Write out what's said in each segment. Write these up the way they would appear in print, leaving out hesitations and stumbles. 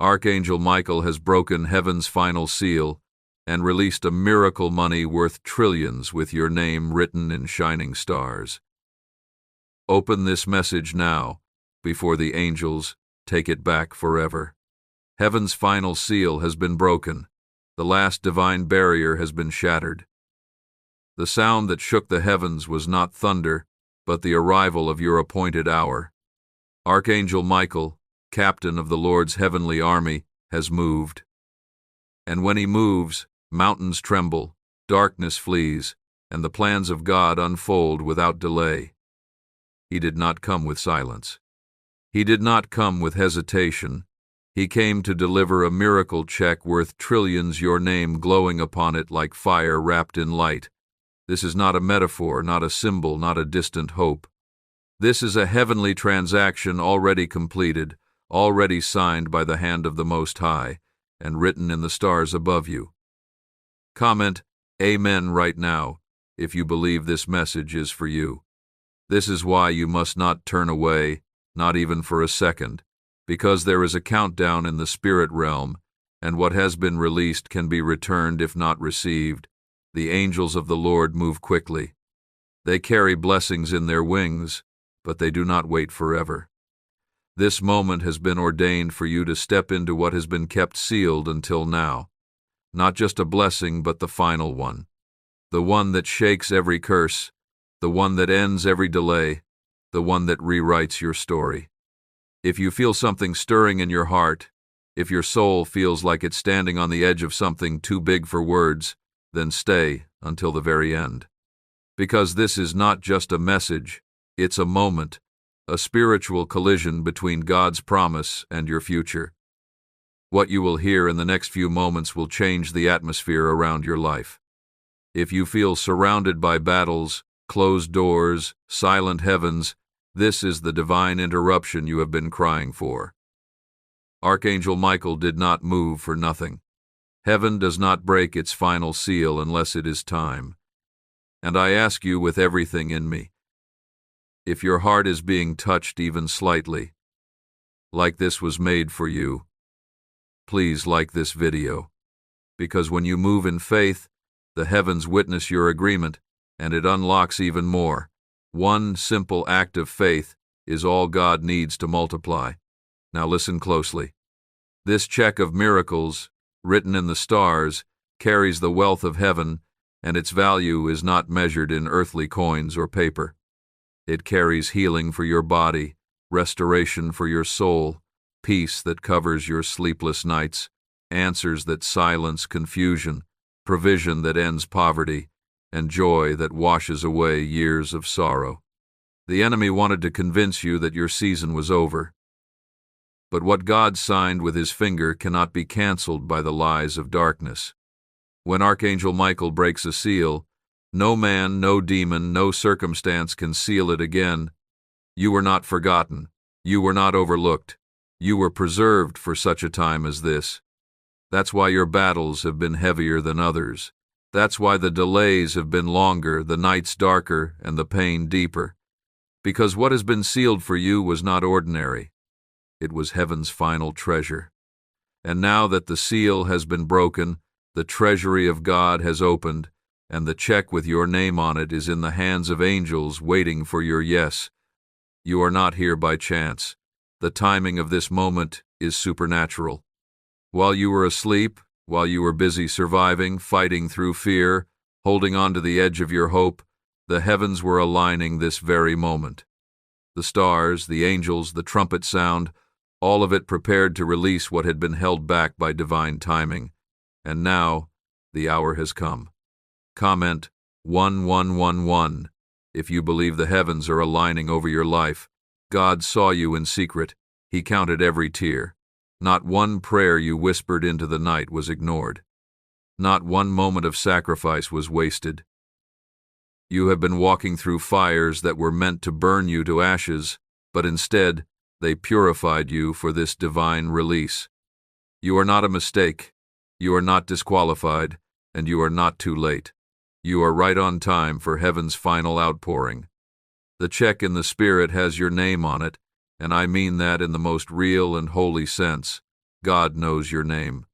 Archangel Michael has broken heaven's final seal and released a miracle money worth trillions with your name written in shining stars. Open this message now, before the angels take it back forever. Heaven's final seal has been broken. The last divine barrier has been shattered. The sound that shook the heavens was not thunder, but the arrival of your appointed hour. Archangel Michael, captain of the Lord's heavenly army, has moved. And when he moves, mountains tremble, darkness flees, and the plans of God unfold without delay. He did not come with silence. He did not come with hesitation. He came to deliver a miracle check worth trillions, your name glowing upon it like fire wrapped in light. This is not a metaphor, not a symbol, not a distant hope. This is a heavenly transaction already completed, already signed by the hand of the Most High, and written in the stars above you. Comment Amen right now if you believe this message is for you. This is why you must not turn away, not even for a second, because there is a countdown in the spirit realm, and what has been released can be returned if not received. The angels of the Lord move quickly. They carry blessings in their wings, but they do not wait forever. This moment has been ordained for you to step into what has been kept sealed until now. Not just a blessing, but the final one. The one that shakes every curse, the one that ends every delay, the one that rewrites your story. If you feel something stirring in your heart, if your soul feels like it's standing on the edge of something too big for words, then stay until the very end. Because this is not just a message, it's a moment, a spiritual collision between God's promise and your future. What you will hear in the next few moments will change the atmosphere around your life. If you feel surrounded by battles, closed doors, silent heavens, this is the divine interruption you have been crying for. Archangel Michael did not move for nothing. Heaven does not break its final seal unless it is time. And I ask you with everything in me, if your heart is being touched even slightly, like this was made for you, please like this video, because when you move in faith, the heavens witness your agreement, and it unlocks even more. One simple act of faith is all God needs to multiply. Now listen closely. This check of miracles, written in the stars, carries the wealth of heaven, and its value is not measured in earthly coins or paper. It carries healing for your body, restoration for your soul, peace that covers your sleepless nights, answers that silence confusion, provision that ends poverty, and joy that washes away years of sorrow. The enemy wanted to convince you that your season was over. But what God signed with his finger cannot be canceled by the lies of darkness. When Archangel Michael breaks a seal, no man, no demon, no circumstance can seal it again. You were not forgotten. You were not overlooked. You were preserved for such a time as this. That's why your battles have been heavier than others. That's why the delays have been longer, the nights darker, and the pain deeper. Because what has been sealed for you was not ordinary. It was heaven's final treasure. And now that the seal has been broken, the treasury of God has opened, and the check with your name on it is in the hands of angels waiting for your yes. You are not here by chance. The timing of this moment is supernatural. While you were asleep, while you were busy surviving, fighting through fear, holding on to the edge of your hope, the heavens were aligning this very moment. The stars, the angels, the trumpet sound, all of it prepared to release what had been held back by divine timing. And now, the hour has come. Comment 1111 if you believe the heavens are aligning over your life. God saw you in secret. He counted every tear. Not one prayer you whispered into the night was ignored. Not one moment of sacrifice was wasted. You have been walking through fires that were meant to burn you to ashes, but instead, they purified you for this divine release. You are not a mistake. You are not disqualified, and you are not too late. You are right on time for heaven's final outpouring. The check in the Spirit has your name on it, and I mean that in the most real and holy sense. God knows your name.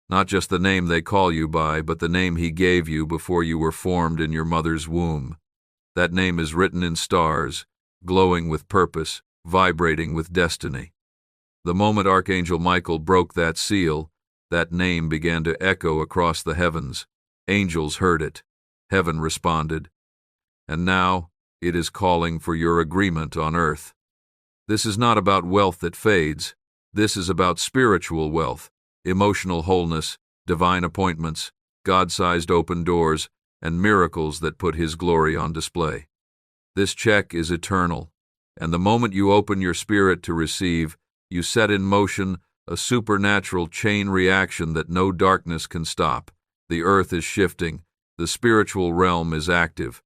Not just the name they call you by, but the name He gave you before you were formed in your mother's womb. That name is written in stars, glowing with purpose, vibrating with destiny. The moment Archangel Michael broke that seal, that name began to echo across the heavens. Angels heard it. Heaven responded. And now it is calling for your agreement on earth. This is not about wealth that fades. This is about spiritual wealth, emotional wholeness, divine appointments, God-sized open doors, and miracles that put His glory on display. This check is eternal, and the moment you open your spirit to receive, you set in motion a supernatural chain reaction that no darkness can stop. The earth is shifting, the spiritual realm is active.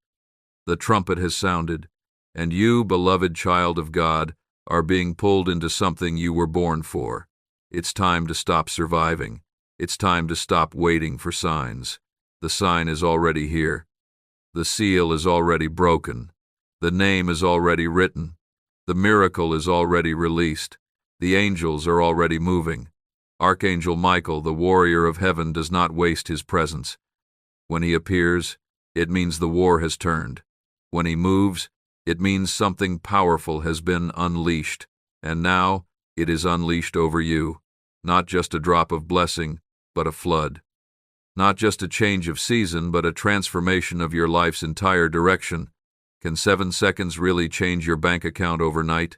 The trumpet has sounded, and you, beloved child of God, are being pulled into something you were born for. It's time to stop surviving. It's time to stop waiting for signs. The sign is already here. The seal is already broken. The name is already written. The miracle is already released. The angels are already moving. Archangel Michael, the warrior of heaven, does not waste his presence. When he appears, it means the war has turned. When he moves, it means something powerful has been unleashed, and now it is unleashed over you. Not just a drop of blessing, but a flood. Not just a change of season, but a transformation of your life's entire direction. Can 7 seconds really change your bank account overnight?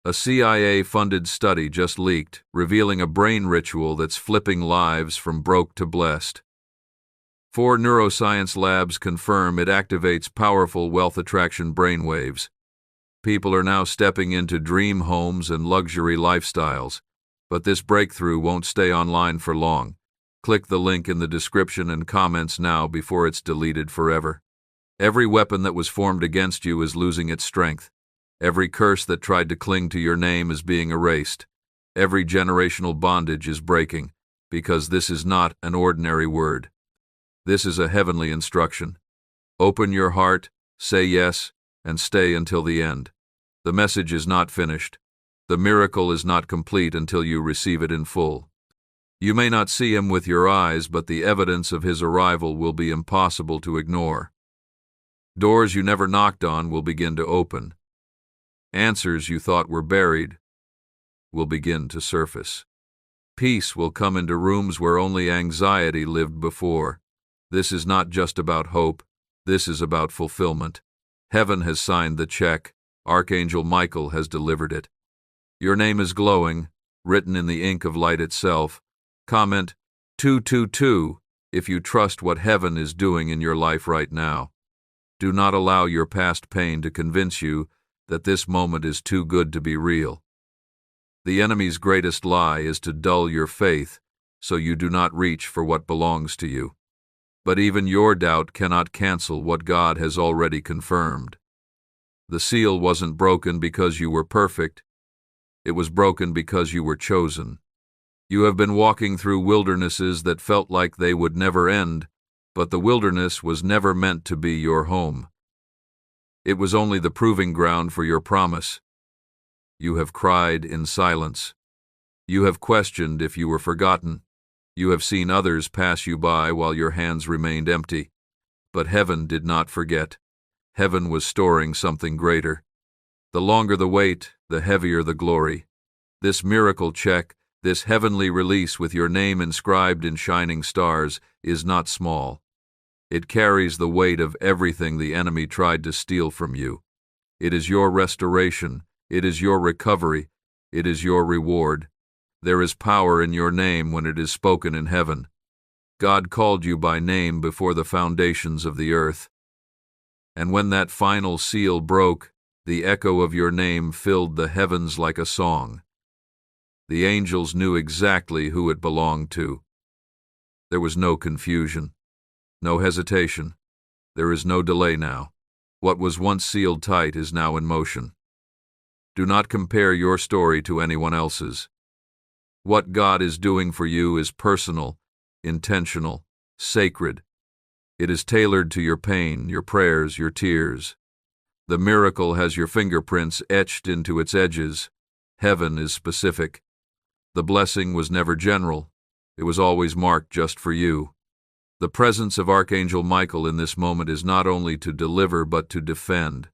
A CIA-funded study just leaked, revealing a brain ritual that's flipping lives from broke to blessed. 4 neuroscience labs confirm it activates powerful wealth attraction brainwaves. People are now stepping into dream homes and luxury lifestyles, but this breakthrough won't stay online for long. Click the link in the description and comments now before it's deleted forever. Every weapon that was formed against you is losing its strength. Every curse that tried to cling to your name is being erased. Every generational bondage is breaking, because this is not an ordinary word. This is a heavenly instruction. Open your heart, say yes, and stay until the end. The message is not finished. The miracle is not complete until you receive it in full. You may not see Him with your eyes, but the evidence of His arrival will be impossible to ignore. Doors you never knocked on will begin to open. Answers you thought were buried will begin to surface. Peace will come into rooms where only anxiety lived before. This is not just about hope. This is about fulfillment. Heaven has signed the check. Archangel Michael has delivered it. Your name is glowing, written in the ink of light itself. Comment 222 if you trust what heaven is doing in your life right now. Do not allow your past pain to convince you that this moment is too good to be real. The enemy's greatest lie is to dull your faith so you do not reach for what belongs to you. But even your doubt cannot cancel what God has already confirmed. The seal wasn't broken because you were perfect. It was broken because you were chosen. You have been walking through wildernesses that felt like they would never end, but the wilderness was never meant to be your home. It was only the proving ground for your promise. You have cried in silence. You have questioned if you were forgotten. You have seen others pass you by while your hands remained empty. But heaven did not forget. Heaven was storing something greater. The longer the wait, the heavier the glory. This miracle check, this heavenly release with your name inscribed in shining stars, is not small. It carries the weight of everything the enemy tried to steal from you. It is your restoration. It is your recovery. It is your reward. There is power in your name when it is spoken in heaven. God called you by name before the foundations of the earth. And when that final seal broke, the echo of your name filled the heavens like a song. The angels knew exactly who it belonged to. There was no confusion, no hesitation. There is no delay now. What was once sealed tight is now in motion. Do not compare your story to anyone else's. What God is doing for you is personal, intentional, sacred. It is tailored to your pain, your prayers, your tears. The miracle has your fingerprints etched into its edges. Heaven is specific. The blessing was never general. It was always marked just for you. The presence of Archangel Michael in this moment is not only to deliver but to defend.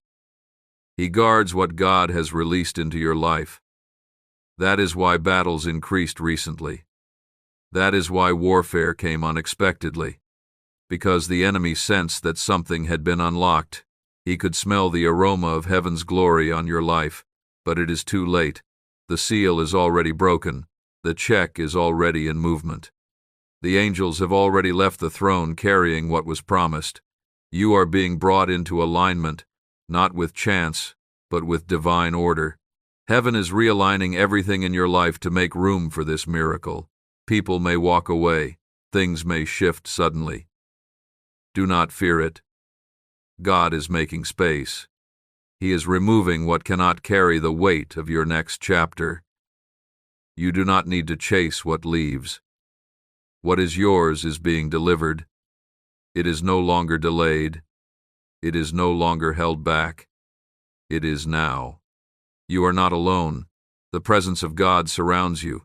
He guards what God has released into your life. That is why battles increased recently. That is why warfare came unexpectedly. Because the enemy sensed that something had been unlocked. He could smell the aroma of heaven's glory on your life, but it is too late. The seal is already broken. The check is already in movement. The angels have already left the throne carrying what was promised. You are being brought into alignment, not with chance, but with divine order. Heaven is realigning everything in your life to make room for this miracle. People may walk away. Things may shift suddenly. Do not fear it. God is making space. He is removing what cannot carry the weight of your next chapter. You do not need to chase what leaves. What is yours is being delivered. It is no longer delayed. It is no longer held back. It is now. You are not alone. The presence of God surrounds you.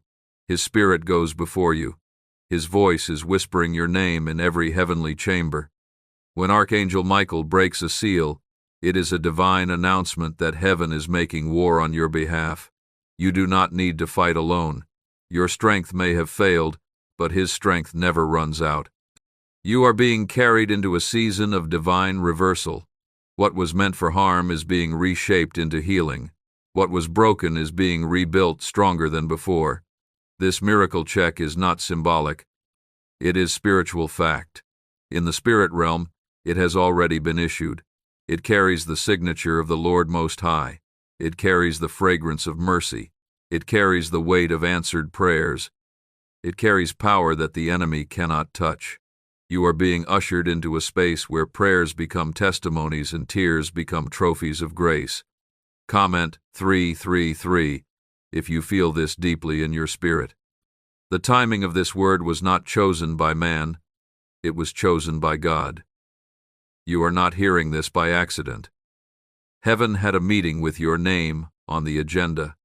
His Spirit goes before you. His voice is whispering your name in every heavenly chamber. When Archangel Michael breaks a seal, it is a divine announcement that heaven is making war on your behalf. You do not need to fight alone. Your strength may have failed, but His strength never runs out. You are being carried into a season of divine reversal. What was meant for harm is being reshaped into healing. What was broken is being rebuilt stronger than before. This miracle check is not symbolic. It is spiritual fact. In the spirit realm, it has already been issued. It carries the signature of the Lord Most High. It carries the fragrance of mercy. It carries the weight of answered prayers. It carries power that the enemy cannot touch. You are being ushered into a space where prayers become testimonies and tears become trophies of grace. Comment 333 if you feel this deeply in your spirit. The timing of this word was not chosen by man. It was chosen by God. You are not hearing this by accident. Heaven had a meeting with your name on the agenda.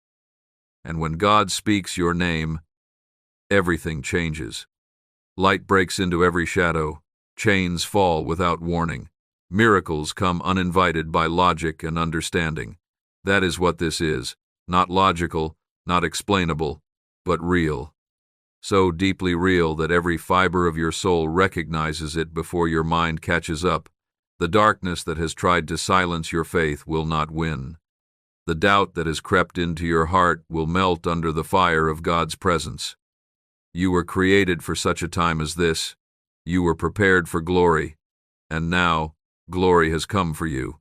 And when God speaks your name, everything changes. Light breaks into every shadow. Chains fall without warning. Miracles come uninvited by logic and understanding. That is what this is. Not logical, not explainable, but real. So deeply real that every fiber of your soul recognizes it before your mind catches up. The darkness that has tried to silence your faith will not win. The doubt that has crept into your heart will melt under the fire of God's presence. You were created for such a time as this. You were prepared for glory. And now, glory has come for you.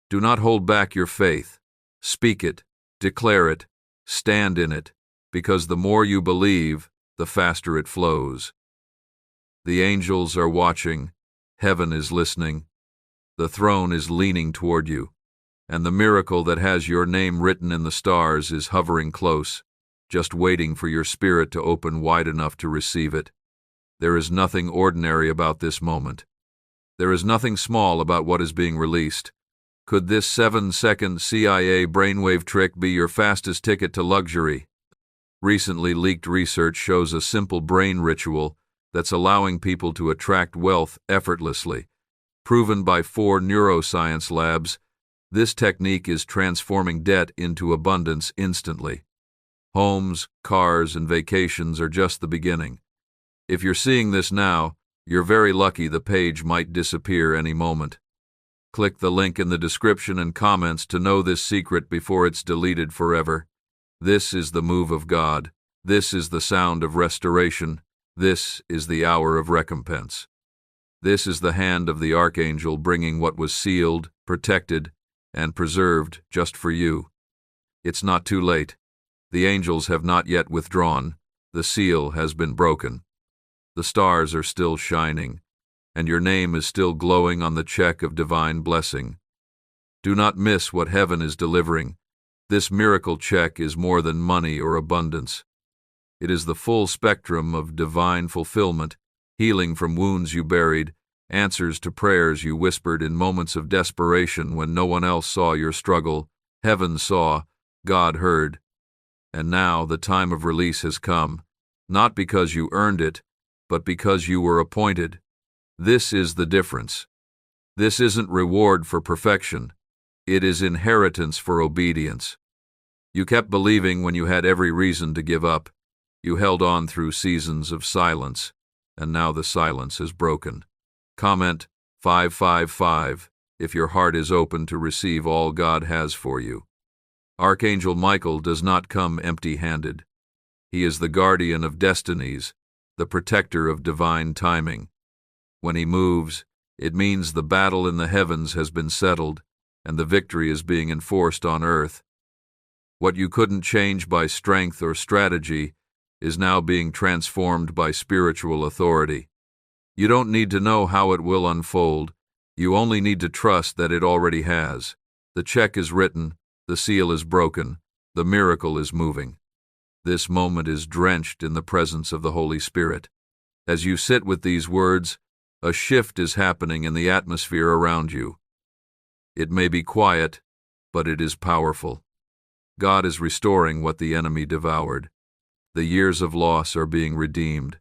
Do not hold back your faith. Speak it, declare it, stand in it, because the more you believe, the faster it flows. The angels are watching. Heaven is listening. The throne is leaning toward you. And the miracle that has your name written in the stars is hovering close, just waiting for your spirit to open wide enough to receive it. There is nothing ordinary about this moment. There is nothing small about what is being released. Could this 7-second CIA brainwave trick be your fastest ticket to luxury? Recently leaked research shows a simple brain ritual that's allowing people to attract wealth effortlessly. Proven by 4 neuroscience labs, this technique is transforming debt into abundance instantly. Homes, cars, and vacations are just the beginning. If you're seeing this now, you're very lucky. The page might disappear any moment. Click the link in the description and comments to know this secret before it's deleted forever. This is the move of God. This is the sound of restoration. This is the hour of recompense. This is the hand of the Archangel bringing what was sealed, protected, and preserved just for you. It's not too late. The angels have not yet withdrawn. The seal has been broken. The stars are still shining, and your name is still glowing on the check of divine blessing. Do not miss what heaven is delivering. This miracle check is more than money or abundance. It is the full spectrum of divine fulfillment, healing from wounds you buried, answers to prayers you whispered in moments of desperation when no one else saw your struggle. Heaven saw, God heard. And now the time of release has come, not because you earned it, but because you were appointed. This is the difference. This isn't reward for perfection. It is inheritance for obedience. You kept believing when you had every reason to give up. You held on through seasons of silence, and now the silence is broken. Comment 555 if your heart is open to receive all God has for you. Archangel Michael does not come empty-handed. He is the guardian of destinies, the protector of divine timing. When he moves, it means the battle in the heavens has been settled, and the victory is being enforced on earth. What you couldn't change by strength or strategy is now being transformed by spiritual authority. You don't need to know how it will unfold. You only need to trust that it already has. The check is written, the seal is broken, the miracle is moving. This moment is drenched in the presence of the Holy Spirit. As you sit with these words, a shift is happening in the atmosphere around you. It may be quiet, but it is powerful. God is restoring what the enemy devoured. The years of loss are being redeemed.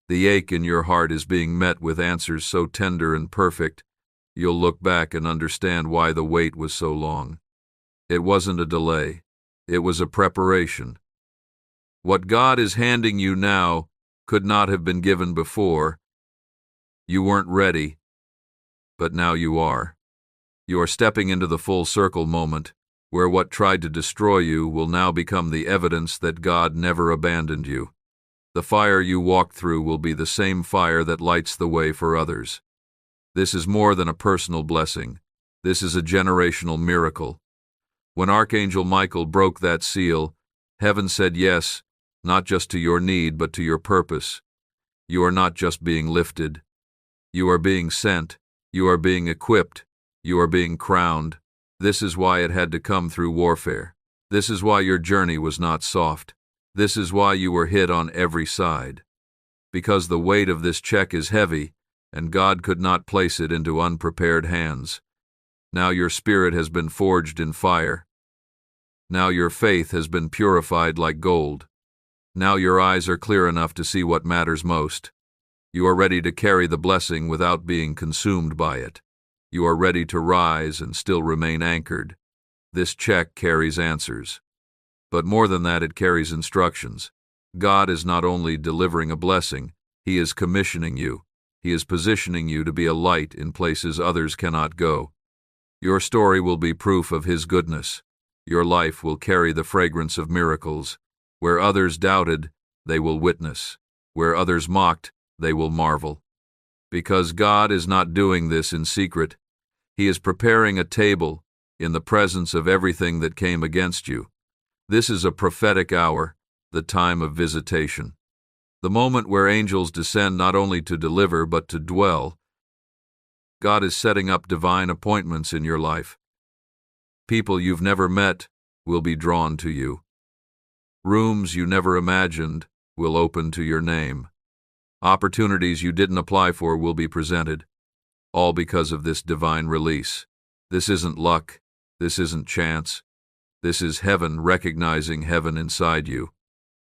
The ache in your heart is being met with answers so tender and perfect, you'll look back and understand why the wait was so long. It wasn't a delay. It was a preparation. What God is handing you now could not have been given before. You weren't ready, but now you are. You are stepping into the full circle moment, where what tried to destroy you will now become the evidence that God never abandoned you. The fire you walk through will be the same fire that lights the way for others. This is more than a personal blessing. This is a generational miracle. When Archangel Michael broke that seal, heaven said yes, not just to your need, but to your purpose. You are not just being lifted. You are being sent. You are being equipped. You are being crowned. This is why it had to come through warfare. This is why your journey was not soft. This is why you were hit on every side. Because the weight of this check is heavy, and God could not place it into unprepared hands. Now your spirit has been forged in fire. Now your faith has been purified like gold. Now your eyes are clear enough to see what matters most. You are ready to carry the blessing without being consumed by it. You are ready to rise and still remain anchored. This check carries answers. But more than that, it carries instructions. God is not only delivering a blessing, He is commissioning you. He is positioning you to be a light in places others cannot go. Your story will be proof of His goodness. Your life will carry the fragrance of miracles. Where others doubted, they will witness. Where others mocked, they will marvel. Because God is not doing this in secret. He is preparing a table in the presence of everything that came against you. This is a prophetic hour, the time of visitation. The moment where angels descend not only to deliver but to dwell. God is setting up divine appointments in your life. People you've never met will be drawn to you. Rooms you never imagined will open to your name. Opportunities you didn't apply for will be presented. All because of this divine release. This isn't luck. This isn't chance. This is heaven recognizing heaven inside you.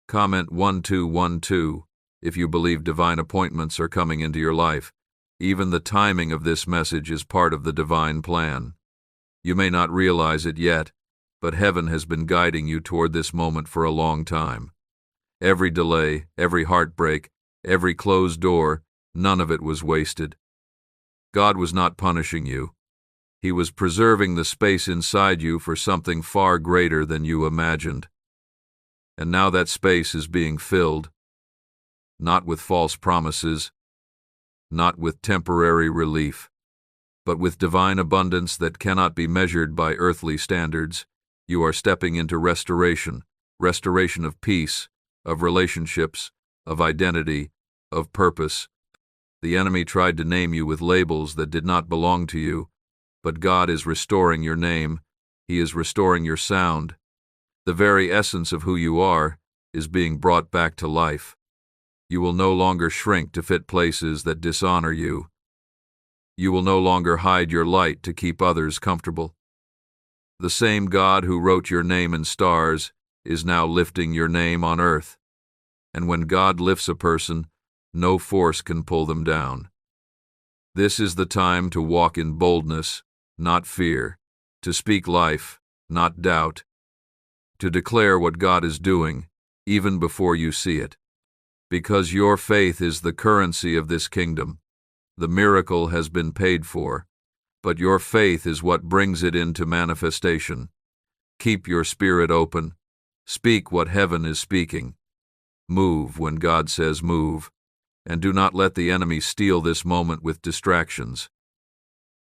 Comment 1212 if you believe divine appointments are coming into your life. Even the timing of this message is part of the divine plan. You may not realize it yet, but heaven has been guiding you toward this moment for a long time. Every delay, every heartbreak, every closed door, none of it was wasted. God was not punishing you. He was preserving the space inside you for something far greater than you imagined. And now that space is being filled, not with false promises, not with temporary relief, but with divine abundance that cannot be measured by earthly standards. You are stepping into restoration of peace, of relationships, of identity, of purpose. The enemy tried to name you with labels that did not belong to you, but God is restoring your name. He is restoring your sound. The very essence of who you are is being brought back to life. You will no longer shrink to fit places that dishonor you. You will no longer hide your light to keep others comfortable. The same God who wrote your name in stars is now lifting your name on earth. And when God lifts a person, no force can pull them down. This is the time to walk in boldness, not fear, to speak life, not doubt, to declare what God is doing, even before you see it. Because your faith is the currency of this kingdom. The miracle has been paid for, but your faith is what brings it into manifestation. Keep your spirit open. Speak what heaven is speaking. Move when God says move, and do not let the enemy steal this moment with distractions.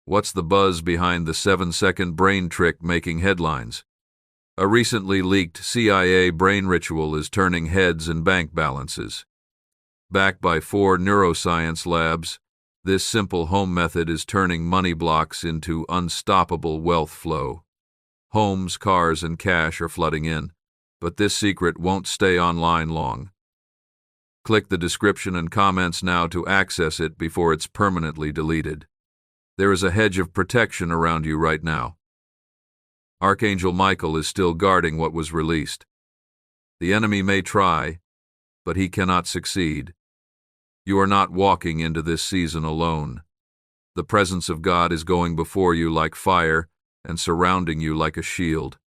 What's the buzz behind the 7-second brain trick making headlines? A recently leaked CIA brain ritual is turning heads and bank balances. Backed by 4 neuroscience labs, this simple home method is turning money blocks into unstoppable wealth flow. Homes, cars, and cash are flooding in, but this secret won't stay online long. Click the description and comments now to access it before it's permanently deleted. There is a hedge of protection around you right now. Archangel Michael is still guarding what was released. The enemy may try, but he cannot succeed. You are not walking into this season alone. The presence of God is going before you like fire and surrounding you like a shield.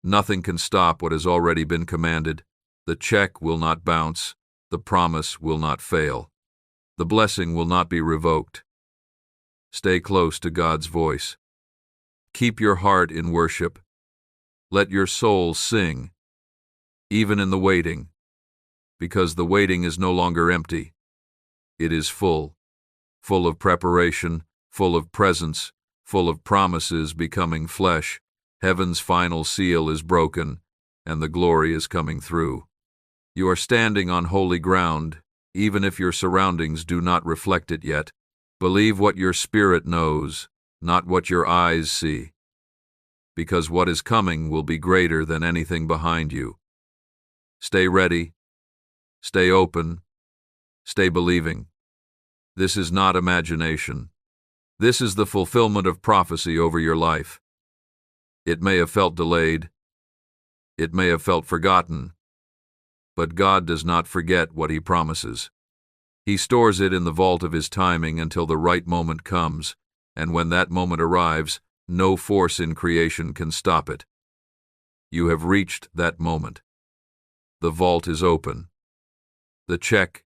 Nothing can stop what has already been commanded. The check will not bounce. The promise will not fail. The blessing will not be revoked. Stay close to God's voice. Keep your heart in worship. Let your soul sing, even in the waiting, because the waiting is no longer empty. It is full of preparation, full of presence, full of promises becoming flesh. Heaven's final seal is broken, and the glory is coming through. You are standing on holy ground, even if your surroundings do not reflect it yet. Believe what your spirit knows, not what your eyes see, because what is coming will be greater than anything behind you. Stay ready, stay open, stay believing. This is not imagination. This is the fulfillment of prophecy over your life. It may have felt delayed, it may have felt forgotten, but God does not forget what He promises. He stores it in the vault of His timing until the right moment comes, and when that moment arrives, no force in creation can stop it. You have reached that moment. The vault is open. The check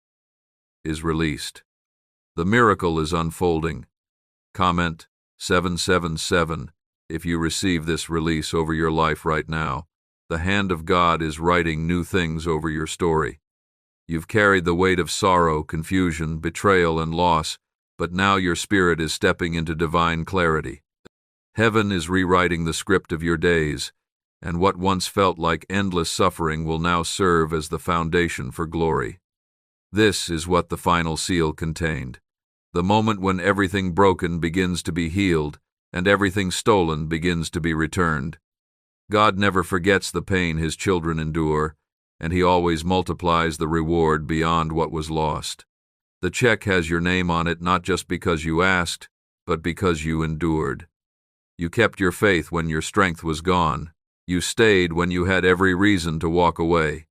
is released. The miracle is unfolding. Comment 777 if you receive this release over your life right now. The hand of God is writing new things over your story. You've carried the weight of sorrow, confusion, betrayal, and loss, but now your spirit is stepping into divine clarity. Heaven is rewriting the script of your days, and what once felt like endless suffering will now serve as the foundation for glory. This is what the final seal contained. The moment when everything broken begins to be healed, and everything stolen begins to be returned. God never forgets the pain His children endure, and He always multiplies the reward beyond what was lost. The check has your name on it not just because you asked, but because you endured. You kept your faith when your strength was gone. You stayed when you had every reason to walk away.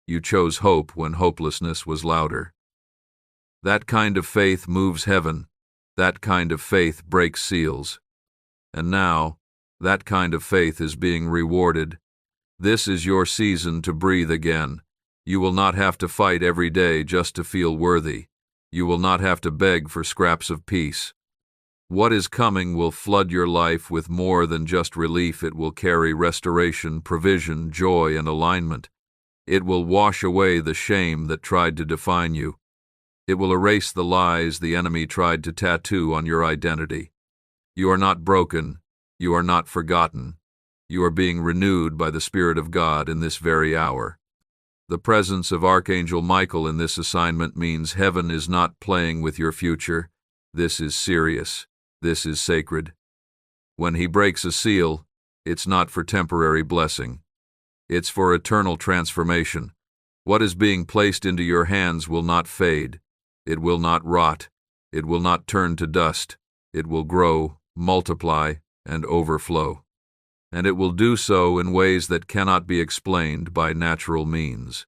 You chose hope when hopelessness was louder. That kind of faith moves heaven. That kind of faith breaks seals. And now, that kind of faith is being rewarded. This is your season to breathe again. You will not have to fight every day just to feel worthy. You will not have to beg for scraps of peace. What is coming will flood your life with more than just relief. It will carry restoration, provision, joy, and alignment. It will wash away the shame that tried to define you. It will erase the lies the enemy tried to tattoo on your identity. You are not broken. You are not forgotten. You are being renewed by the Spirit of God in this very hour. The presence of Archangel Michael in this assignment means heaven is not playing with your future. This is serious. This is sacred. When He breaks a seal, it's not for temporary blessing. It's for eternal transformation. What is being placed into your hands will not fade. It will not rot. It will not turn to dust. It will grow, multiply, and overflow. and it will do so in ways that cannot be explained by natural means.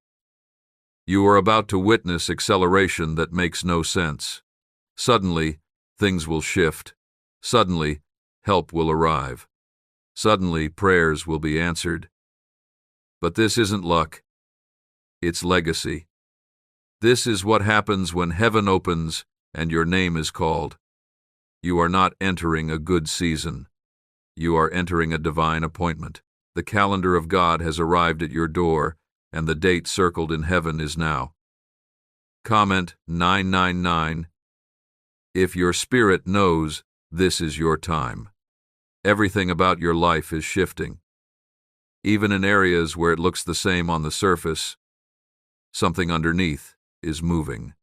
You are about to witness acceleration that makes no sense. Suddenly, things will shift. Suddenly, help will arrive. Suddenly, prayers will be answered. But this isn't luck. It's legacy. This is what happens when heaven opens and your name is called. You are not entering a good season. You are entering a divine appointment. The calendar of God has arrived at your door, and the date circled in heaven is now. Comment 999. If your spirit knows, this is your time. Everything about your life is shifting. Even in areas where it looks the same on the surface, something underneath is moving.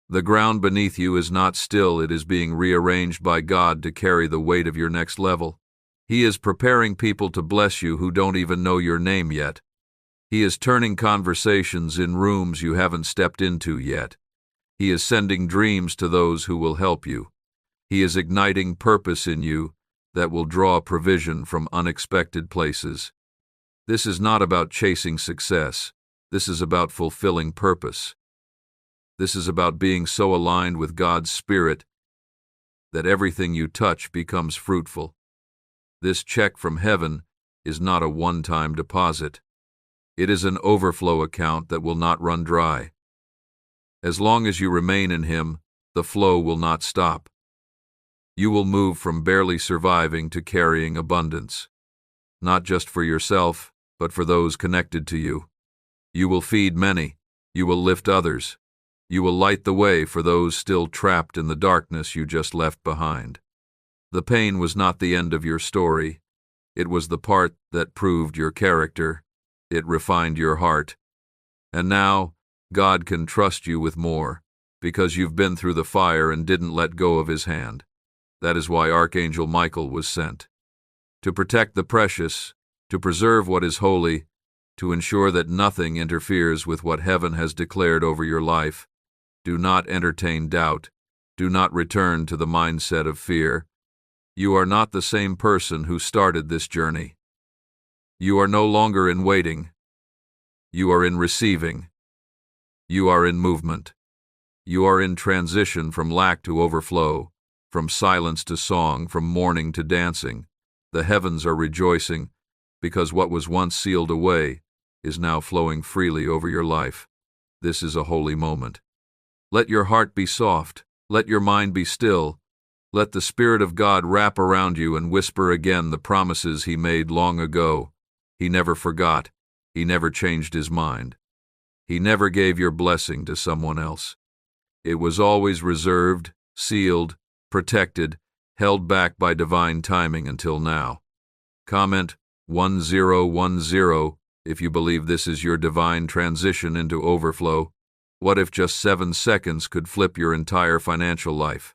The ground beneath you is not still, it is being rearranged by God to carry the weight of your next level. He is preparing people to bless you who don't even know your name yet. He is turning conversations in rooms you haven't stepped into yet. He is sending dreams to those who will help you. He is igniting purpose in you that will draw provision from unexpected places. This is not about chasing success. This is about fulfilling purpose. This is about being so aligned with God's Spirit that everything you touch becomes fruitful. This check from heaven is not a one-time deposit. It is an overflow account that will not run dry. As long as you remain in Him, the flow will not stop. You will move from barely surviving to carrying abundance, not just for yourself, but for those connected to you. You will feed many. You will lift others. You will light the way for those still trapped in the darkness you just left behind. The pain was not the end of your story. It was the part that proved your character. It refined your heart. And now, God can trust you with more, because you've been through the fire and didn't let go of His hand. That is why Archangel Michael was sent. To protect the precious, to preserve what is holy, to ensure that nothing interferes with what heaven has declared over your life. Do not entertain doubt. Do not return to the mindset of fear. You are not the same person who started this journey. You are no longer in waiting. You are in receiving. You are in movement. You are in transition from lack to overflow, from silence to song, from mourning to dancing. The heavens are rejoicing, because what was once sealed away is now flowing freely over your life. This is a holy moment. Let your heart be soft. Let your mind be still. Let the Spirit of God wrap around you and whisper again the promises He made long ago. He never forgot. He never changed His mind. He never gave your blessing to someone else. It was always reserved, sealed, protected, held back by divine timing until now. Comment 1010 if you believe this is your divine transition into overflow. What if just 7 seconds could flip your entire financial life?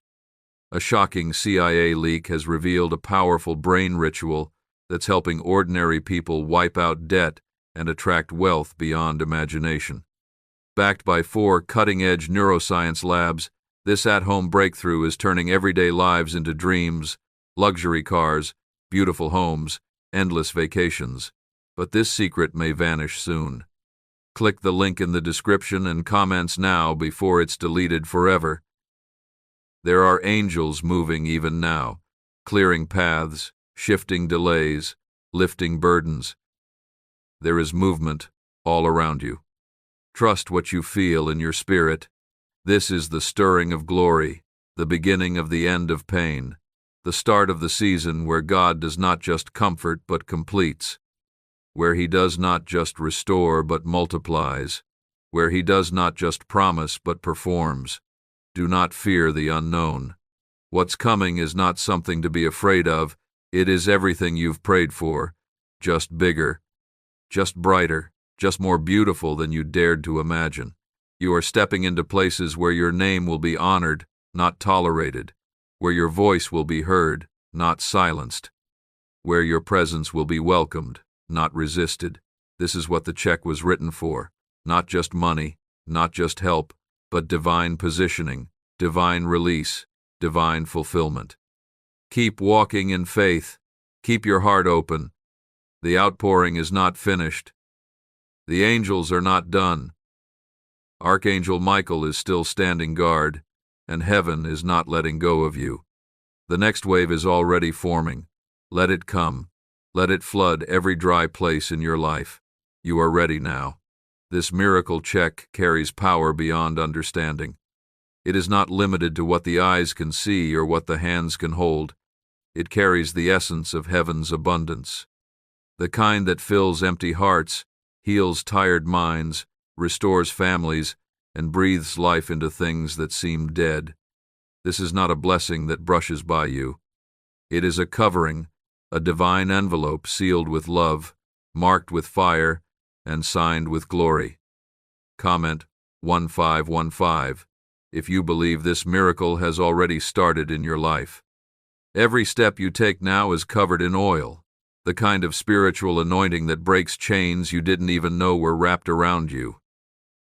A shocking CIA leak has revealed a powerful brain ritual that's helping ordinary people wipe out debt and attract wealth beyond imagination. Backed by 4 cutting-edge neuroscience labs, this at-home breakthrough is turning everyday lives into dreams, luxury cars, beautiful homes, endless vacations. But this secret may vanish soon. Click the link in the description and comments now before it's deleted forever. There are angels moving even now, clearing paths, shifting delays, lifting burdens. There is movement all around you. Trust what you feel in your spirit. This is the stirring of glory, the beginning of the end of pain, the start of the season where God does not just comfort but completes, where He does not just restore but multiplies, where He does not just promise but performs. Do not fear the unknown. What's coming is not something to be afraid of. It is everything you've prayed for, just bigger, just brighter, just more beautiful than you dared to imagine. You are stepping into places where your name will be honored, not tolerated, where your voice will be heard, not silenced, where your presence will be welcomed, not resisted. This is what the check was written for. Not just money, not just help, but divine positioning, divine release, divine fulfillment. Keep walking in faith. Keep your heart open. The outpouring is not finished. The angels are not done. Archangel Michael is still standing guard, and heaven is not letting go of you. The next wave is already forming. Let it come. Let it flood every dry place in your life. You are ready now. This miracle check carries power beyond understanding. It is not limited to what the eyes can see or what the hands can hold. It carries the essence of heaven's abundance. The kind that fills empty hearts, heals tired minds, restores families, and breathes life into things that seem dead. This is not a blessing that brushes by you. It is a covering, a divine envelope sealed with love, marked with fire, and signed with glory. Comment 1515 if you believe this miracle has already started in your life. Every step you take now is covered in oil, the kind of spiritual anointing that breaks chains you didn't even know were wrapped around you.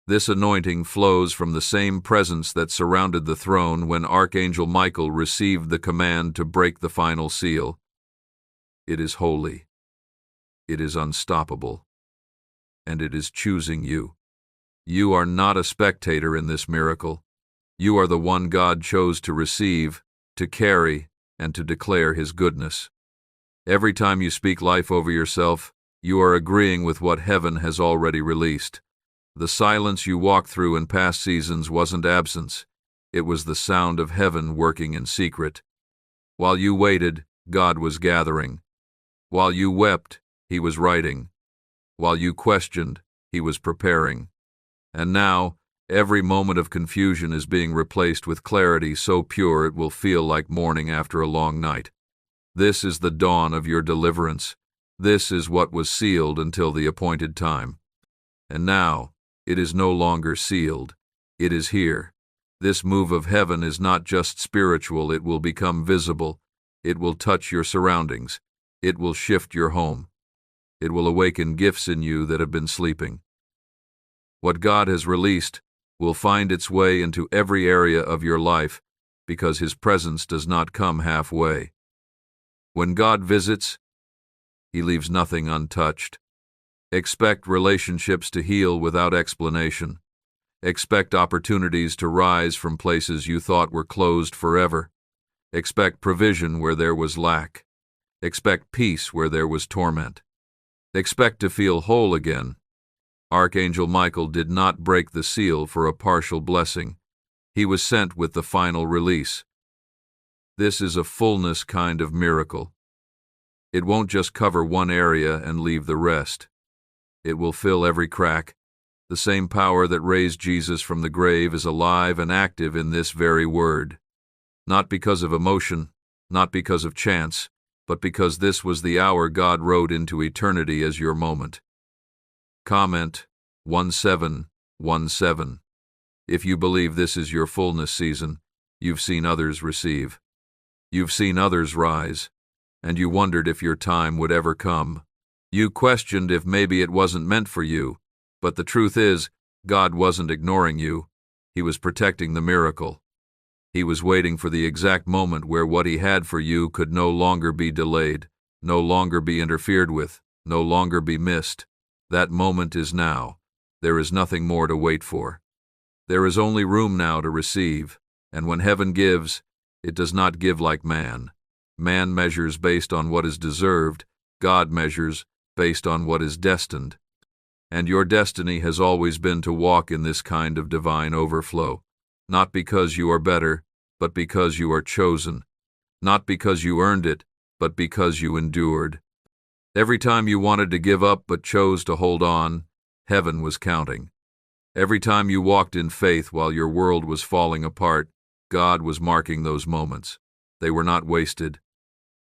This anointing flows from the same presence that surrounded the throne when Archangel Michael received the command to break the final seal. It is holy. It is unstoppable. And it is choosing you. You are not a spectator in this miracle. You are the one God chose to receive, to carry, and to declare His goodness. Every time you speak life over yourself, you are agreeing with what heaven has already released. The silence you walked through in past seasons wasn't absence. It was the sound of heaven working in secret. While you waited, God was gathering. While you wept, He was writing. While you questioned, He was preparing. And now, every moment of confusion is being replaced with clarity so pure it will feel like morning after a long night. This is the dawn of your deliverance. This is what was sealed until the appointed time. And now, it is no longer sealed. It is here. This move of heaven is not just spiritual, it will become visible. It will touch your surroundings. It will shift your home. It will awaken gifts in you that have been sleeping. What God has released will find its way into every area of your life because His presence does not come halfway. When God visits, He leaves nothing untouched. Expect relationships to heal without explanation. Expect opportunities to rise from places you thought were closed forever. Expect provision where there was lack. Expect peace where there was torment. Expect to feel whole again. Archangel Michael did not break the seal for a partial blessing. He was sent with the final release. This is a fullness kind of miracle. It won't just cover one area and leave the rest. It will fill every crack. The same power that raised Jesus from the grave is alive and active in this very word. Not because of emotion, not because of chance, but because this was the hour God wrote into eternity as your moment. Comment 1717. If you believe this is your fullness season, you've seen others receive. You've seen others rise, and you wondered if your time would ever come. You questioned if maybe it wasn't meant for you, but the truth is, God wasn't ignoring you. He was protecting the miracle. He was waiting for the exact moment where what He had for you could no longer be delayed, no longer be interfered with, no longer be missed. That moment is now. There is nothing more to wait for. There is only room now to receive, and when heaven gives, it does not give like man. Man measures based on what is deserved. God measures based on what is destined. And your destiny has always been to walk in this kind of divine overflow, not because you are better, but because you are chosen, not because you earned it, but because you endured. Every time you wanted to give up but chose to hold on, heaven was counting. Every time you walked in faith while your world was falling apart, God was marking those moments. They were not wasted.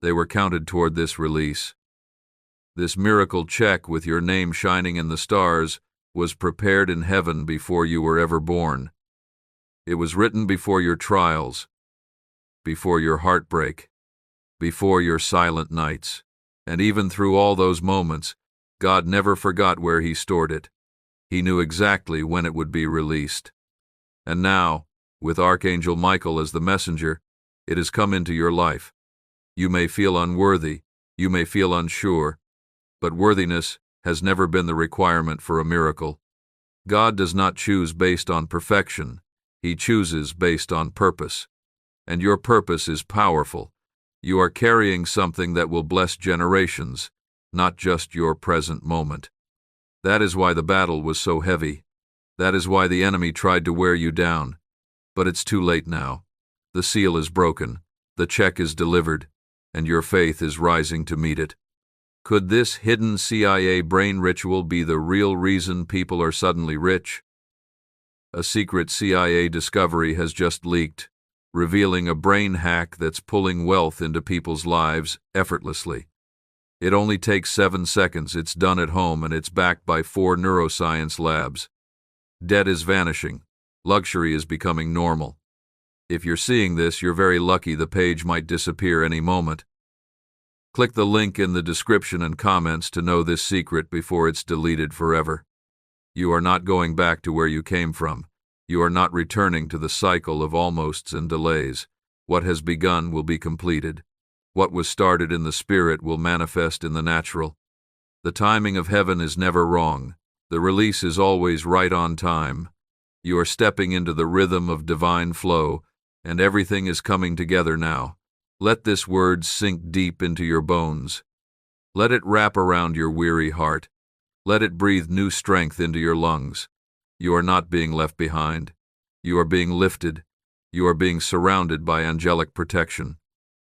They were counted toward this release. This miracle check with your name shining in the stars was prepared in heaven before you were ever born. It was written before your trials, before your heartbreak, before your silent nights. And even through all those moments, God never forgot where He stored it. He knew exactly when it would be released. And now, with Archangel Michael as the messenger, it has come into your life. You may feel unworthy, you may feel unsure, but worthiness has never been the requirement for a miracle. God does not choose based on perfection. He chooses based on purpose. And your purpose is powerful. You are carrying something that will bless generations, not just your present moment. That is why the battle was so heavy. That is why the enemy tried to wear you down. But it's too late now. The seal is broken, the check is delivered, and your faith is rising to meet it. Could this hidden CIA brain ritual be the real reason people are suddenly rich? A secret CIA discovery has just leaked, revealing a brain hack that's pulling wealth into people's lives effortlessly. It only takes 7 seconds, it's done at home, and it's backed by 4 neuroscience labs. Debt is vanishing. Luxury is becoming normal. If you're seeing this, you're very lucky. The page might disappear any moment. Click the link in the description and comments to know this secret before it's deleted forever. You are not going back to where you came from. You are not returning to the cycle of almosts and delays. What has begun will be completed. What was started in the spirit will manifest in the natural. The timing of heaven is never wrong. The release is always right on time. You are stepping into the rhythm of divine flow, and everything is coming together now. Let this word sink deep into your bones. Let it wrap around your weary heart. Let it breathe new strength into your lungs. You are not being left behind. You are being lifted. You are being surrounded by angelic protection.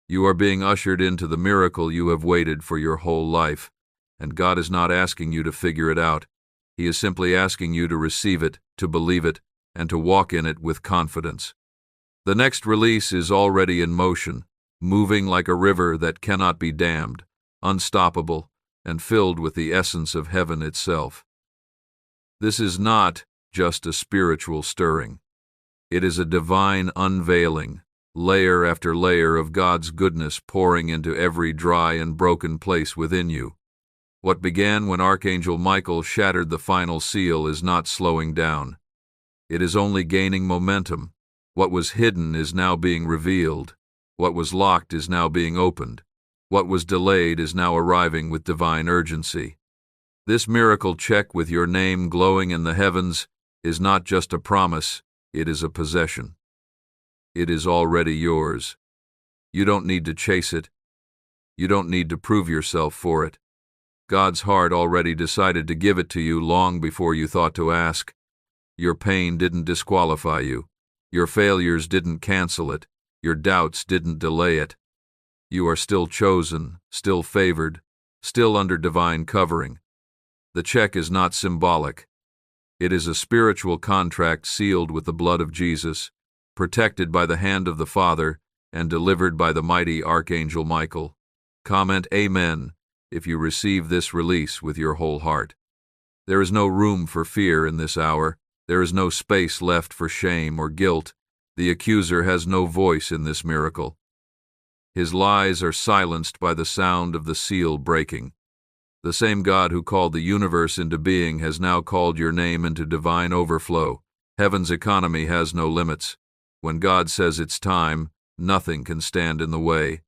You are being ushered into the miracle you have waited for your whole life. And God is not asking you to figure it out. He is simply asking you to receive it, to believe it, and to walk in it with confidence. The next release is already in motion, moving like a river that cannot be dammed, unstoppable, and filled with the essence of heaven itself. This is not just a spiritual stirring. It is a divine unveiling, layer after layer of God's goodness pouring into every dry and broken place within you. What began when Archangel Michael shattered the final seal is not slowing down. It is only gaining momentum. What was hidden is now being revealed. What was locked is now being opened. What was delayed is now arriving with divine urgency. This miracle check with your name glowing in the heavens is not just a promise, it is a possession. It is already yours. You don't need to chase it. You don't need to prove yourself for it. God's heart already decided to give it to you long before you thought to ask. Your pain didn't disqualify you. Your failures didn't cancel it. Your doubts didn't delay it. You are still chosen, still favored, still under divine covering. The check is not symbolic. It is a spiritual contract sealed with the blood of Jesus, protected by the hand of the Father, and delivered by the mighty Archangel Michael. Comment Amen if you receive this release with your whole heart. There is no room for fear in this hour. There is no space left for shame or guilt. The accuser has no voice in this miracle. His lies are silenced by the sound of the seal breaking. The same God who called the universe into being has now called your name into divine overflow. Heaven's economy has no limits. When God says it's time, nothing can stand in the way.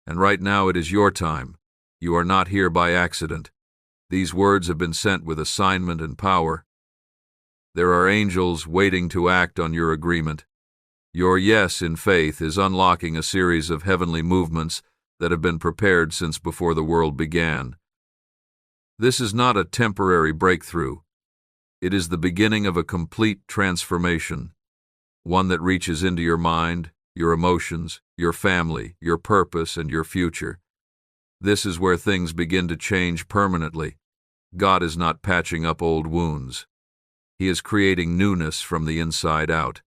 And right now it is your time. You are not here by accident. These words have been sent with assignment and power. There are angels waiting to act on your agreement. Your yes in faith is unlocking a series of heavenly movements that have been prepared since before the world began. This is not a temporary breakthrough. It is the beginning of a complete transformation, one that reaches into your mind, your emotions, your family, your purpose, and your future. This is where things begin to change permanently. God is not patching up old wounds. He is creating newness from the inside out.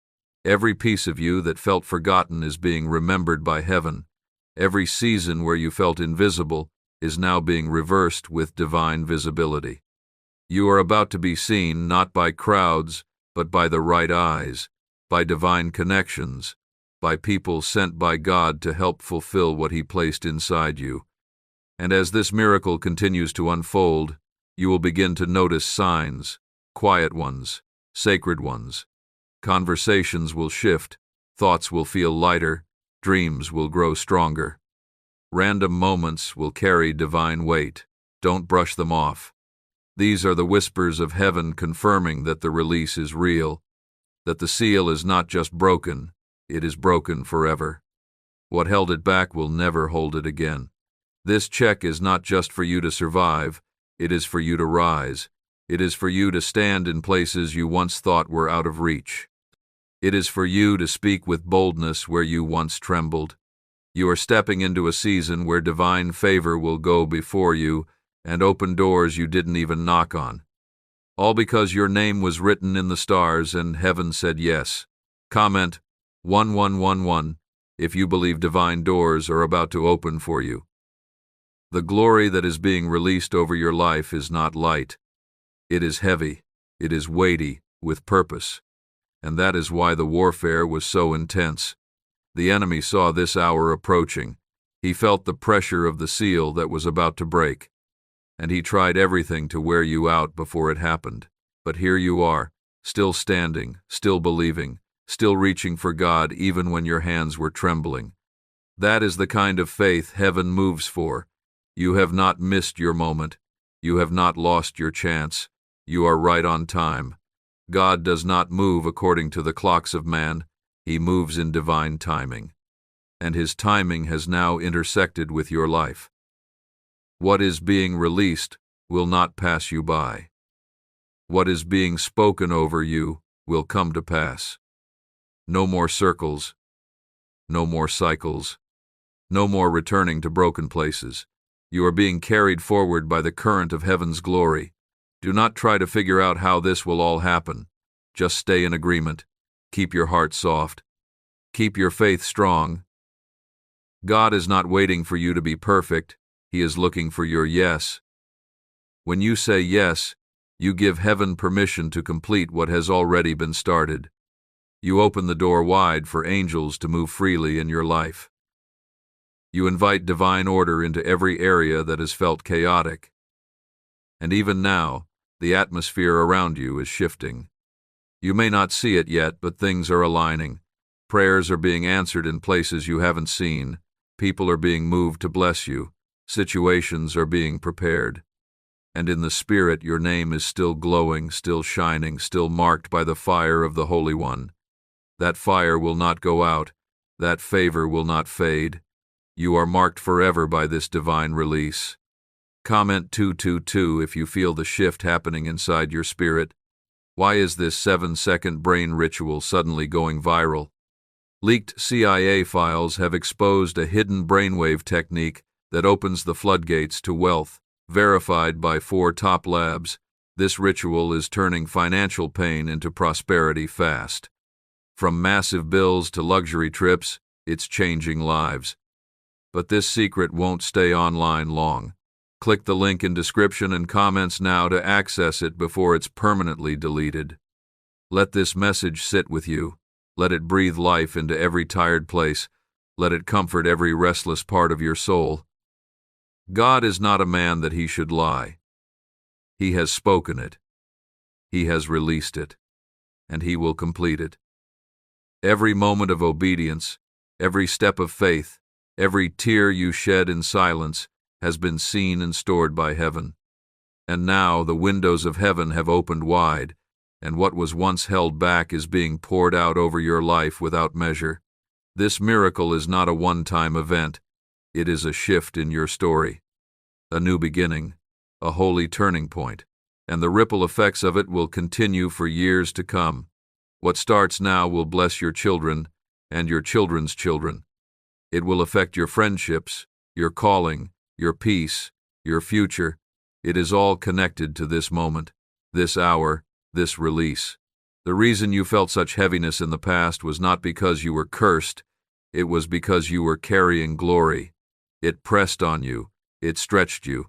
Every piece of you that felt forgotten is being remembered by heaven. Every season where you felt invisible is now being reversed with divine visibility. You are about to be seen not by crowds, but by the right eyes, by divine connections, by people sent by God to help fulfill what He placed inside you. And as this miracle continues to unfold, you will begin to notice signs, quiet ones, sacred ones. Conversations will shift, thoughts will feel lighter, dreams will grow stronger. Random moments will carry divine weight. Don't brush them off. These are the whispers of heaven confirming that the release is real, that the seal is not just broken, it is broken forever. What held it back will never hold it again. This check is not just for you to survive, it is for you to rise. It is for you to stand in places you once thought were out of reach. It is for you to speak with boldness where you once trembled. You are stepping into a season where divine favor will go before you and open doors you didn't even knock on. All because your name was written in the stars and heaven said yes. Comment 1111 if you believe divine doors are about to open for you. The glory that is being released over your life is not light. It is heavy, it is weighty, with purpose. And that is why the warfare was so intense. The enemy saw this hour approaching. He felt the pressure of the seal that was about to break. And he tried everything to wear you out before it happened. But here you are, still standing, still believing, still reaching for God even when your hands were trembling. That is the kind of faith heaven moves for. You have not missed your moment. You have not lost your chance. You are right on time. God does not move according to the clocks of man. He moves in divine timing. And his timing has now intersected with your life. What is being released will not pass you by. What is being spoken over you will come to pass. No more circles. No more cycles. No more returning to broken places. You are being carried forward by the current of heaven's glory. Do not try to figure out how this will all happen. Just stay in agreement. Keep your heart soft. Keep your faith strong. God is not waiting for you to be perfect. He is looking for your yes. When you say yes, you give heaven permission to complete what has already been started. You open the door wide for angels to move freely in your life. You invite divine order into every area that has felt chaotic. And even now, the atmosphere around you is shifting. You may not see it yet, but things are aligning. Prayers are being answered in places you haven't seen. People are being moved to bless you. Situations are being prepared. And in the Spirit, your name is still glowing, still shining, still marked by the fire of the Holy One. That fire will not go out. That favor will not fade. You are marked forever by this divine release. Comment 222 if you feel the shift happening inside your spirit. Why is this 7-second brain ritual suddenly going viral? Leaked CIA files have exposed a hidden brainwave technique that opens the floodgates to wealth, verified by 4 top labs. This ritual is turning financial pain into prosperity fast. From massive bills to luxury trips, it's changing lives. But this secret won't stay online long. Click the link in description and comments now to access it before it's permanently deleted. Let this message sit with you. Let it breathe life into every tired place. Let it comfort every restless part of your soul. God is not a man that he should lie. He has spoken it. He has released it. And he will complete it. Every moment of obedience, every step of faith, every tear you shed in silence has been seen and stored by heaven. And now the windows of heaven have opened wide, and what was once held back is being poured out over your life without measure. This miracle is not a one-time event. It is a shift in your story. A new beginning, a holy turning point, and the ripple effects of it will continue for years to come. What starts now will bless your children and your children's children. It will affect your friendships, your calling, your peace, your future. It is all connected to this moment, this hour, this release. The reason you felt such heaviness in the past was not because you were cursed. It was because you were carrying glory. It pressed on you. It stretched you.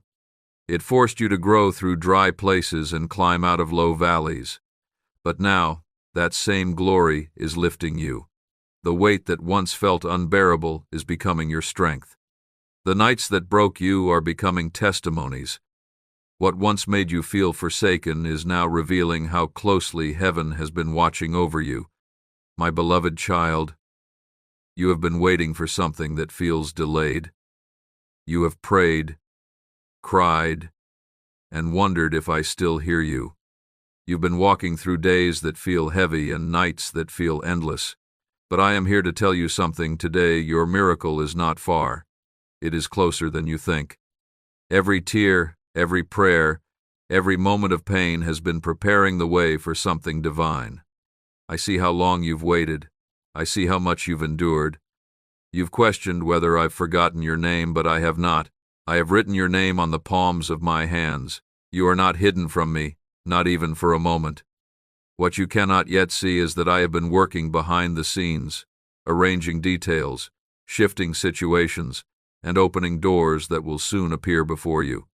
It forced you to grow through dry places and climb out of low valleys. But now, that same glory is lifting you. The weight that once felt unbearable is becoming your strength. The nights that broke you are becoming testimonies. What once made you feel forsaken is now revealing how closely heaven has been watching over you. My beloved child, you have been waiting for something that feels delayed. You have prayed, cried, and wondered if I still hear you. You've been walking through days that feel heavy and nights that feel endless. But I am here to tell you something today. Your miracle is not far. It is closer than you think. Every tear, every prayer, every moment of pain has been preparing the way for something divine. I see how long you've waited. I see how much you've endured. You've questioned whether I've forgotten your name, but I have not. I have written your name on the palms of my hands. You are not hidden from me, not even for a moment. What you cannot yet see is that I have been working behind the scenes, arranging details, shifting situations, and opening doors that will soon appear before you.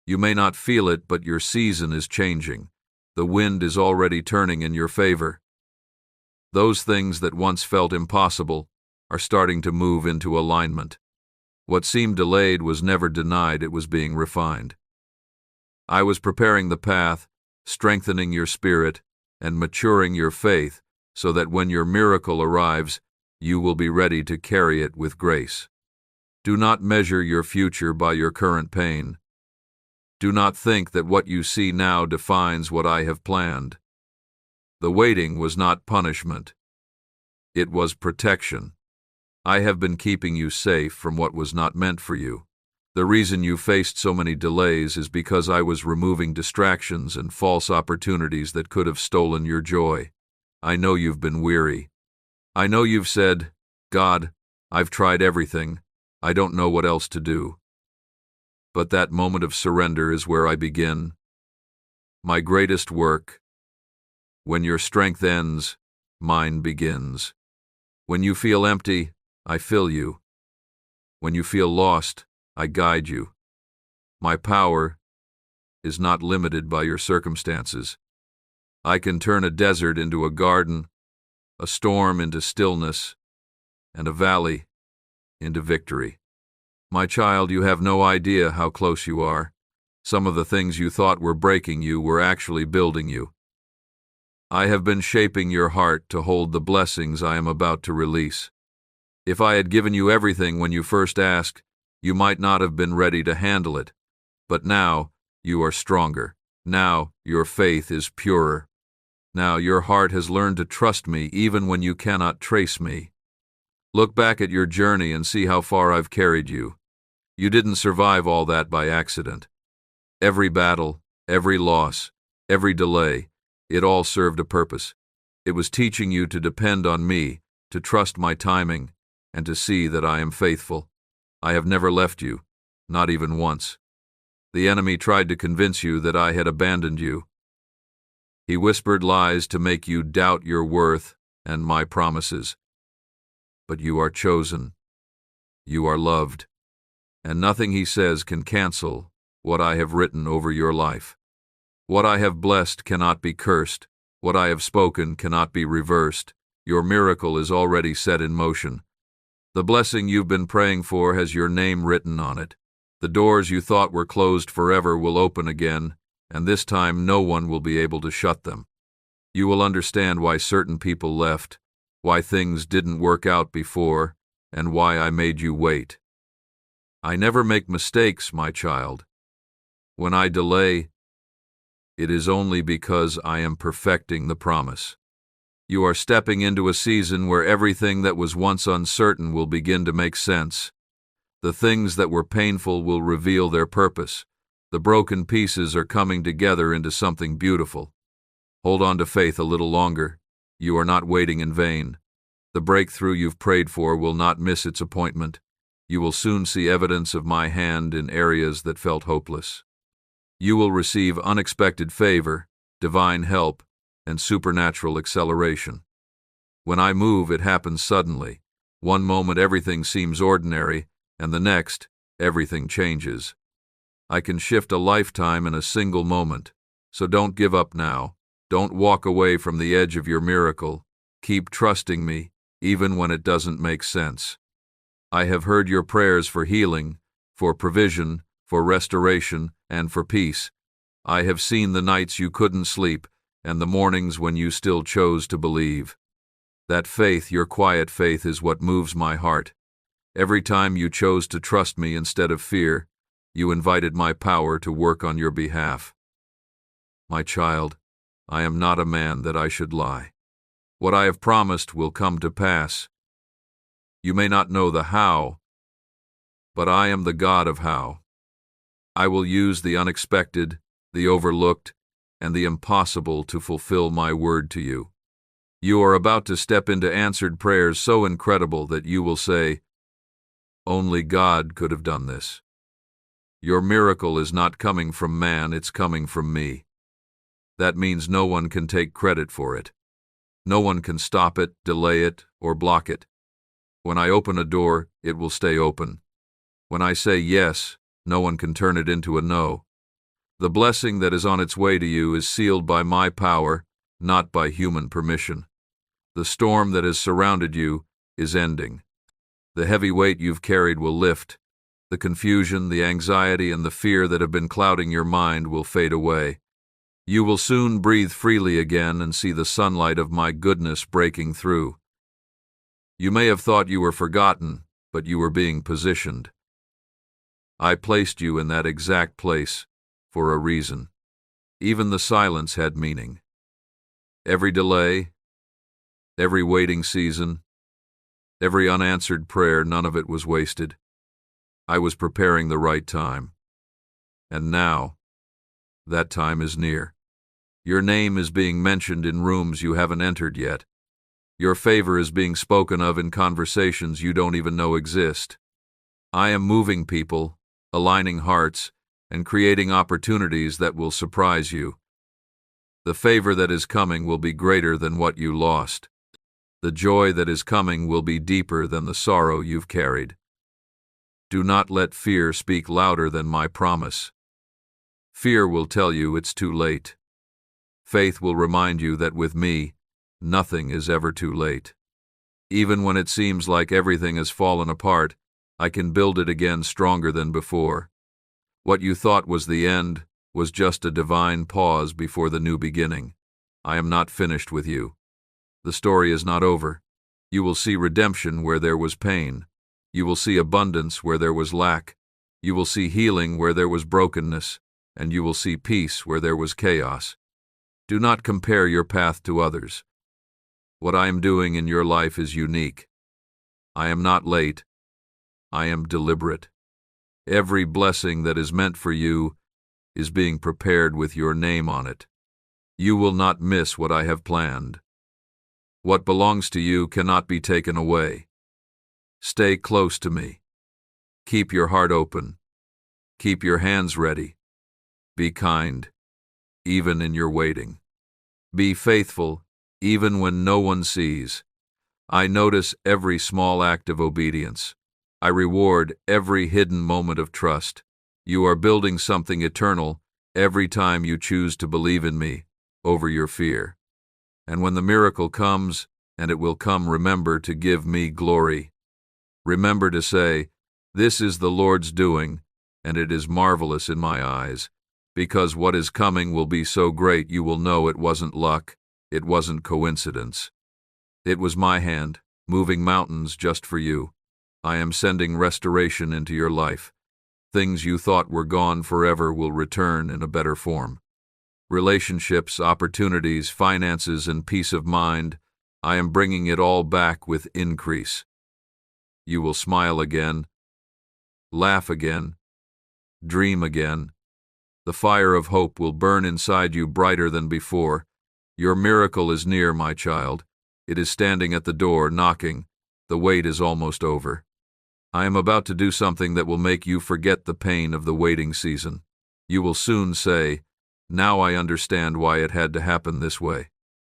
You may not feel it, but your season is changing. The wind is already turning in your favor. Those things that once felt impossible are starting to move into alignment. What seemed delayed was never denied, it was being refined. I was preparing the path, strengthening your spirit, and maturing your faith so that when your miracle arrives, you will be ready to carry it with grace. Do not measure your future by your current pain. Do not think that what you see now defines what I have planned. The waiting was not punishment. It was protection. I have been keeping you safe from what was not meant for you. The reason you faced so many delays is because I was removing distractions and false opportunities that could have stolen your joy. I know you've been weary. I know you've said, "God, I've tried everything. I don't know what else to do." But that moment of surrender is where I begin. My greatest work. When your strength ends, mine begins. When you feel empty, I fill you. When you feel lost, I guide you. My power is not limited by your circumstances. I can turn a desert into a garden, a storm into stillness, and a valley into victory. My child, you have no idea how close you are. Some of the things you thought were breaking you were actually building you. I have been shaping your heart to hold the blessings I am about to release. If I had given you everything when you first asked, you might not have been ready to handle it. But now, you are stronger. Now, your faith is purer. Now, your heart has learned to trust me even when you cannot trace me. Look back at your journey and see how far I've carried you. You didn't survive all that by accident. Every battle, every loss, every delay, it all served a purpose. It was teaching you to depend on me, to trust my timing, and to see that I am faithful. I have never left you, not even once. The enemy tried to convince you that I had abandoned you. He whispered lies to make you doubt your worth and my promises. But you are chosen. You are loved. And nothing he says can cancel what I have written over your life. What I have blessed cannot be cursed. What I have spoken cannot be reversed. Your miracle is already set in motion. The blessing you've been praying for has your name written on it. The doors you thought were closed forever will open again, and this time no one will be able to shut them. You will understand why certain people left, why things didn't work out before, and why I made you wait. I never make mistakes, my child. When I delay, it is only because I am perfecting the promise. You are stepping into a season where everything that was once uncertain will begin to make sense. The things that were painful will reveal their purpose. The broken pieces are coming together into something beautiful. Hold on to faith a little longer. You are not waiting in vain. The breakthrough you've prayed for will not miss its appointment. You will soon see evidence of my hand in areas that felt hopeless. You will receive unexpected favor, divine help, and supernatural acceleration. When I move, it happens suddenly. One moment everything seems ordinary, and the next, everything changes. I can shift a lifetime in a single moment. So don't give up now. Don't walk away from the edge of your miracle. Keep trusting me, even when it doesn't make sense. I have heard your prayers for healing, for provision, for restoration, and for peace. I have seen the nights you couldn't sleep, and the mornings when you still chose to believe. That faith, your quiet faith, is what moves my heart. Every time you chose to trust me instead of fear, You invited my power to work on your behalf. My child, I am not a man that I should lie. What I have promised will come to pass. You may not know the how, but I am the God of how. I will use the unexpected, the overlooked, and the impossible to fulfill my word to you. You are about to step into answered prayers so incredible that you will say, "Only God could have done this." Your miracle is not coming from man, it's coming from me. That means no one can take credit for it. No one can stop it, delay it, or block it. When I open a door, it will stay open. When I say yes, no one can turn it into a no. The blessing that is on its way to you is sealed by my power, not by human permission. The storm that has surrounded you is ending. The heavy weight you've carried will lift. The confusion, the anxiety, and the fear that have been clouding your mind will fade away. You will soon breathe freely again and see the sunlight of my goodness breaking through. You may have thought you were forgotten, but you were being positioned. I placed you in that exact place for a reason. Even the silence had meaning. Every delay, every waiting season, every unanswered prayer, none of it was wasted. I was preparing the right time. And now, that time is near. Your name is being mentioned in rooms you haven't entered yet. Your favor is being spoken of in conversations you don't even know exist. I am moving people, aligning hearts, and creating opportunities that will surprise you. The favor that is coming will be greater than what you lost. The joy that is coming will be deeper than the sorrow you've carried. Do not let fear speak louder than my promise. Fear will tell you it's too late. Faith will remind you that with me, nothing is ever too late. Even when it seems like everything has fallen apart, I can build it again stronger than before. What you thought was the end was just a divine pause before the new beginning. I am not finished with you. The story is not over. You will see redemption where there was pain. You will see abundance where there was lack. You will see healing where there was brokenness, and you will see peace where there was chaos. Do not compare your path to others. What I am doing in your life is unique. I am not late. I am deliberate. Every blessing that is meant for you is being prepared with your name on it. You will not miss what I have planned. What belongs to you cannot be taken away. Stay close to me. Keep your heart open. Keep your hands ready. Be kind, even in your waiting. Be faithful, even when no one sees. I notice every small act of obedience. I reward every hidden moment of trust. You are building something eternal every time you choose to believe in me over your fear. And when the miracle comes, and it will come, remember to give me glory. Remember to say, "This is the Lord's doing, and it is marvelous in my eyes," because what is coming will be so great you will know it wasn't luck, it wasn't coincidence. It was my hand, moving mountains just for you. I am sending restoration into your life. Things you thought were gone forever will return in a better form. Relationships, opportunities, finances, and peace of mind, I am bringing it all back with increase. You will smile again, laugh again, dream again. The fire of hope will burn inside you brighter than before. Your miracle is near, my child. It is standing at the door, knocking. The wait is almost over. I am about to do something that will make you forget the pain of the waiting season. You will soon say, "Now I understand why it had to happen this way."